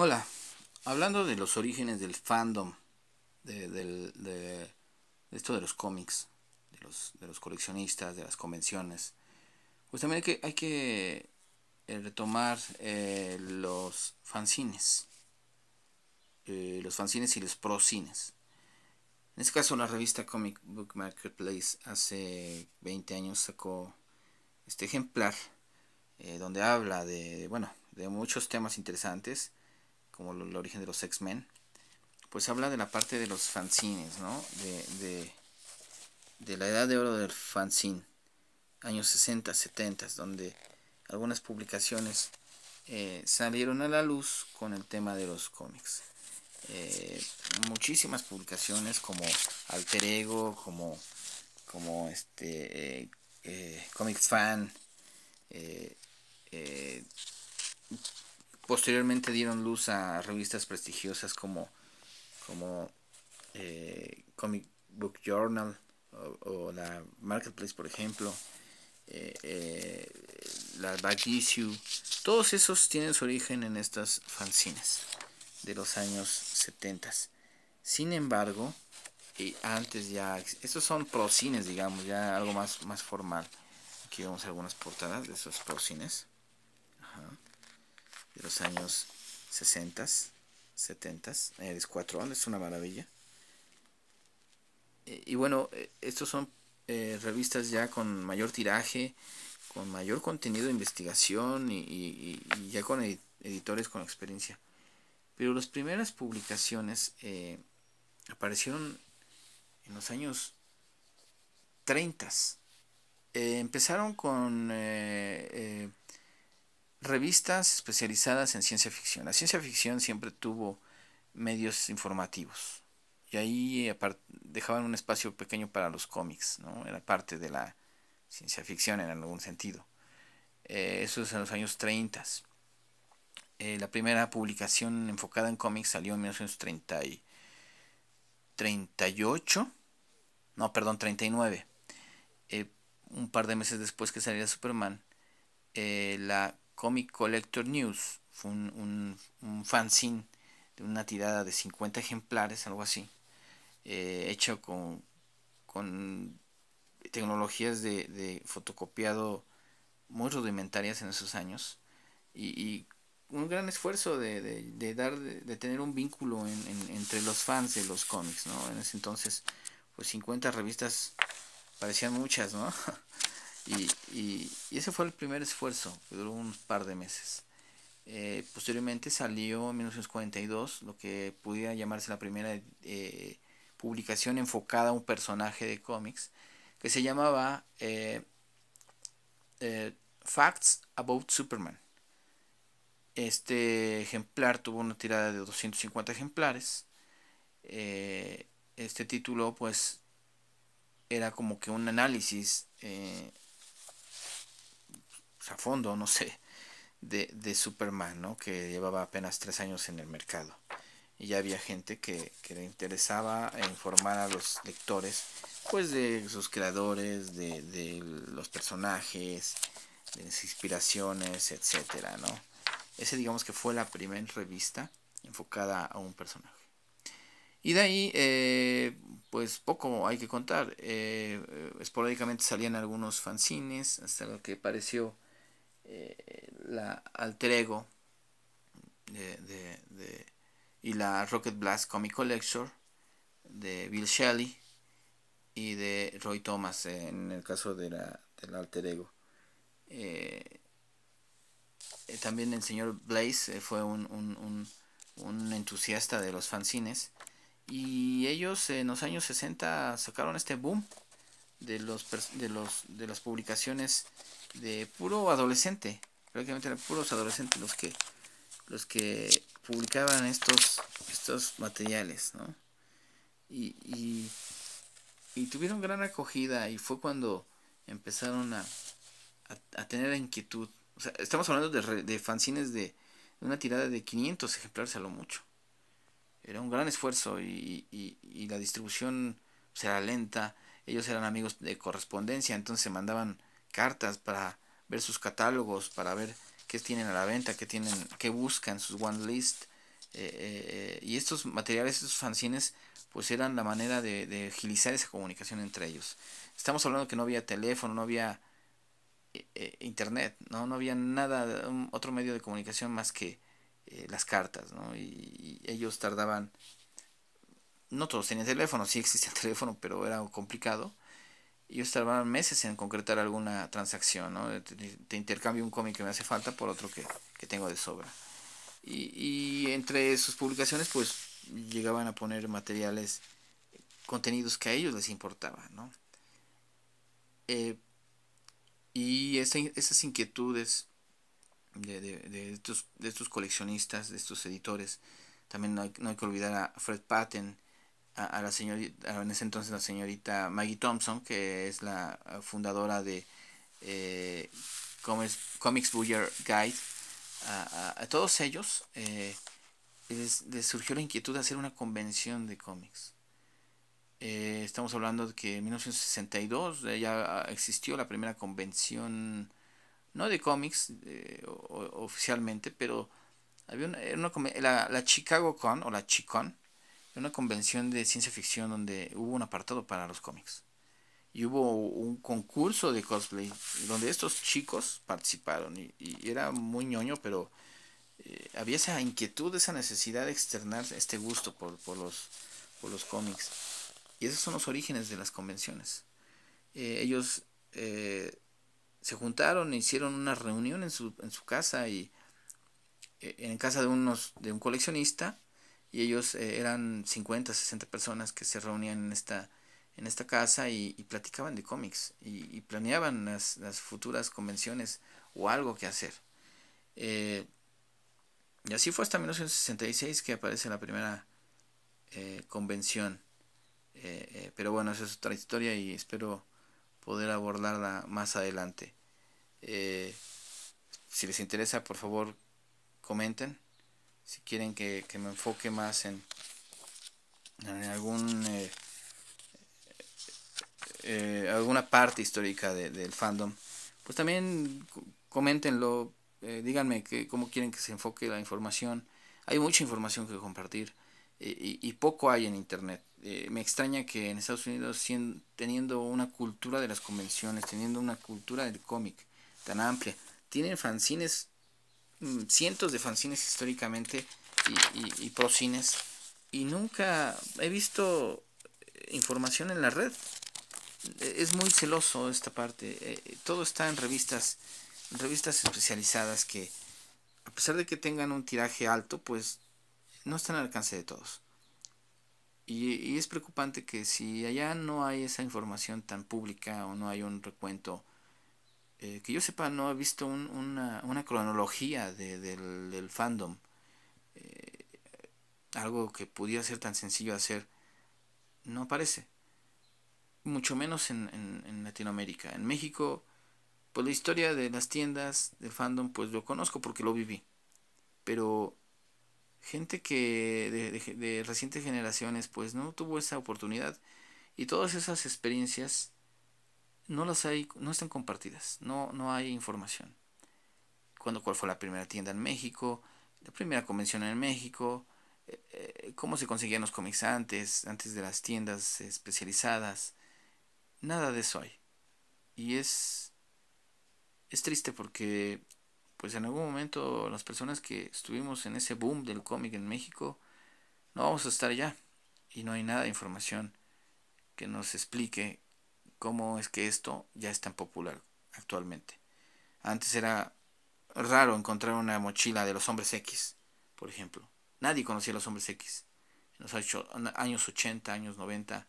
Hola, hablando de los orígenes del fandom, de esto de los cómics, de los coleccionistas, de las convenciones, pues también hay que retomar los fanzines y los procines. En este caso, la revista Comic Book Marketplace hace 20 años sacó este ejemplar donde habla de muchos temas interesantes, como el origen de los X-Men. Pues habla de la parte de los fanzines, ¿no? De la edad de oro del fanzine, años 60, 70, donde algunas publicaciones salieron a la luz con el tema de los cómics. Eh, Muchísimas publicaciones como Alter Ego, como Comics Fan, eh, eh, posteriormente dieron luz a revistas prestigiosas como Comic Book Journal o la Marketplace, por ejemplo, eh, eh, la Back Issue. Todos esos tienen su origen en estas fanzines de los años 70. Sin embargo, antes ya, estos son procines, digamos, ya algo más formal. Aquí vemos algunas portadas de esos procines de los años 60, 70. Es 4 años, es una maravilla. Y bueno, estos son revistas ya con mayor tiraje, con mayor contenido de investigación y ya con editores con experiencia. Pero las primeras publicaciones aparecieron en los años 30. Empezaron con revistas especializadas en ciencia ficción. La ciencia ficción siempre tuvo medios informativos. Y ahí dejaban un espacio pequeño para los cómics, ¿no? Era parte de la ciencia ficción en algún sentido. Eso es en los años 30. La primera publicación enfocada en cómics salió en 1938, no, perdón, 39. Un par de meses después que saliera Superman, la Comic Collector News fue un fanzine de una tirada de 50 ejemplares, algo así, hecho con tecnologías de fotocopiado muy rudimentarias en esos años y un gran esfuerzo de tener un vínculo entre los fans de los cómics, ¿no? En ese entonces, pues 50 revistas parecían muchas, ¿no? Y ese fue el primer esfuerzo, que duró un par de meses. Posteriormente salió en 1942 lo que pudiera llamarse la primera publicación enfocada a un personaje de cómics, que se llamaba Facts About Superman. Este ejemplar tuvo una tirada de 250 ejemplares. Este título pues era como que un análisis a fondo, no sé, de Superman, ¿no? Que llevaba apenas 3 años en el mercado. Y ya había gente que le interesaba informar a los lectores pues de sus creadores, de los personajes, de las inspiraciones, etcétera, ¿no? Ese digamos que fue la primera revista enfocada a un personaje. Y de ahí, pues poco hay que contar. Esporádicamente salían algunos fanzines, hasta lo que pareció la Alter Ego de y la Rocket Blast Comic Collector de Bill Shelley y de Roy Thomas en el caso del Alter Ego. Eh, También el señor Blaze fue un entusiasta de los fanzines y ellos en los años 60 sacaron este boom de las publicaciones de puro adolescente. Prácticamente eran puros adolescentes los que publicaban estos materiales, ¿no? Y, y, y tuvieron gran acogida y fue cuando empezaron a tener la inquietud. O sea, estamos hablando de fanzines de una tirada de 500 ejemplares a lo mucho. Era un gran esfuerzo y la distribución pues, era lenta. Ellos eran amigos de correspondencia, entonces se mandaban cartas para ver sus catálogos, para ver qué tienen a la venta, qué buscan, sus one list. Y estos materiales, estos fanzines, pues eran la manera de agilizar esa comunicación entre ellos. Estamos hablando que no había teléfono, no había internet, no había nada, otro medio de comunicación más que las cartas, ¿no? Y ellos tardaban, no todos tenían teléfono, sí existía el teléfono, pero era complicado. Ellos tardaban meses en concretar alguna transacción, ¿no? Te intercambio un cómic que me hace falta por otro que tengo de sobra. Y entre sus publicaciones, pues llegaban a poner materiales, contenidos que a ellos les importaban, ¿no? Eh, y esas inquietudes de estos coleccionistas, de estos editores, también no hay que olvidar a Fred Patten, a la señorita, en ese entonces la señorita Maggie Thompson, que es la fundadora de eh, Comics Buyer Guide. A todos ellos les surgió la inquietud de hacer una convención de cómics. Estamos hablando de que en 1962 ya existió la primera convención, no de cómics oficialmente, pero había la Chicago Con o la Chicon, una convención de ciencia ficción donde hubo un apartado para los cómics. Y hubo un concurso de cosplay donde estos chicos participaron y era muy ñoño, pero había esa inquietud, esa necesidad de externar este gusto por los cómics. Y esos son los orígenes de las convenciones. Ellos se juntaron e hicieron una reunión en su casa y en casa de un coleccionista, y ellos eran 50, 60 personas que se reunían en esta casa y platicaban de cómics y planeaban las futuras convenciones o algo que hacer. Eh, y así fue hasta 1966 que aparece la primera convención. Pero bueno, esa es otra historia y espero poder abordarla más adelante. Eh, si les interesa, por favor, comenten. Si quieren que me enfoque más en alguna parte histórica del fandom, pues también coméntenlo. Díganme cómo quieren que se enfoque la información. Hay mucha información que compartir y poco hay en internet. Me extraña que en Estados Unidos, teniendo una cultura de las convenciones, teniendo una cultura del cómic tan amplia, tienen fanzines, cientos de fanzines históricamente y procines, y nunca he visto información en la red. Es muy celoso esta parte. Todo está en revistas especializadas que, a pesar de que tengan un tiraje alto, pues no están al alcance de todos. Y es preocupante que si allá no hay esa información tan pública o no hay un recuento, que yo sepa, no he visto una cronología del fandom, eh, algo que pudiera ser tan sencillo de hacer, no aparece, mucho menos en Latinoamérica. En México, pues la historia de las tiendas de fandom, pues lo conozco porque lo viví, pero gente que de recientes generaciones, pues no tuvo esa oportunidad, y todas esas experiencias no están compartidas, no hay información. Cuál fue la primera tienda en México, la primera convención en México, cómo se conseguían los cómics antes de las tiendas especializadas, nada de eso hay. Y es triste porque pues en algún momento las personas que estuvimos en ese boom del cómic en México no vamos a estar ya, y no hay nada de información que nos explique cómo es que esto ya es tan popular actualmente. Antes era raro encontrar una mochila de los hombres X, por ejemplo. Nadie conocía a los hombres X. En los años 80, años 90,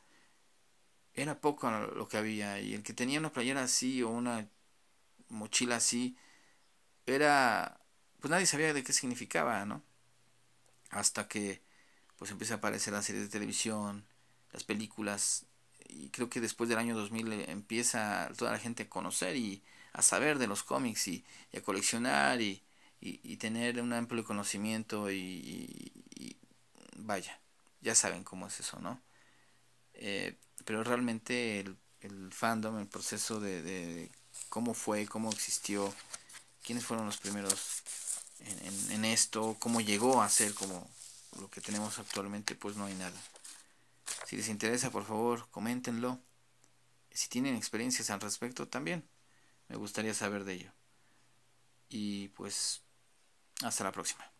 era poco lo que había. Y el que tenía una playera así o una mochila así, pues nadie sabía de qué significaba, ¿no? Hasta que pues empieza a aparecer las series de televisión, las películas, y creo que después del año 2000 empieza toda la gente a conocer y a saber de los cómics y a coleccionar y tener un amplio conocimiento y vaya, ya saben cómo es eso, ¿no? Pero realmente el fandom, el proceso de cómo fue, cómo existió, quiénes fueron los primeros en esto, cómo llegó a ser como lo que tenemos actualmente pues no hay nada. Si les interesa, por favor, coméntenlo. Si tienen experiencias al respecto también, me gustaría saber de ello. Y pues hasta la próxima.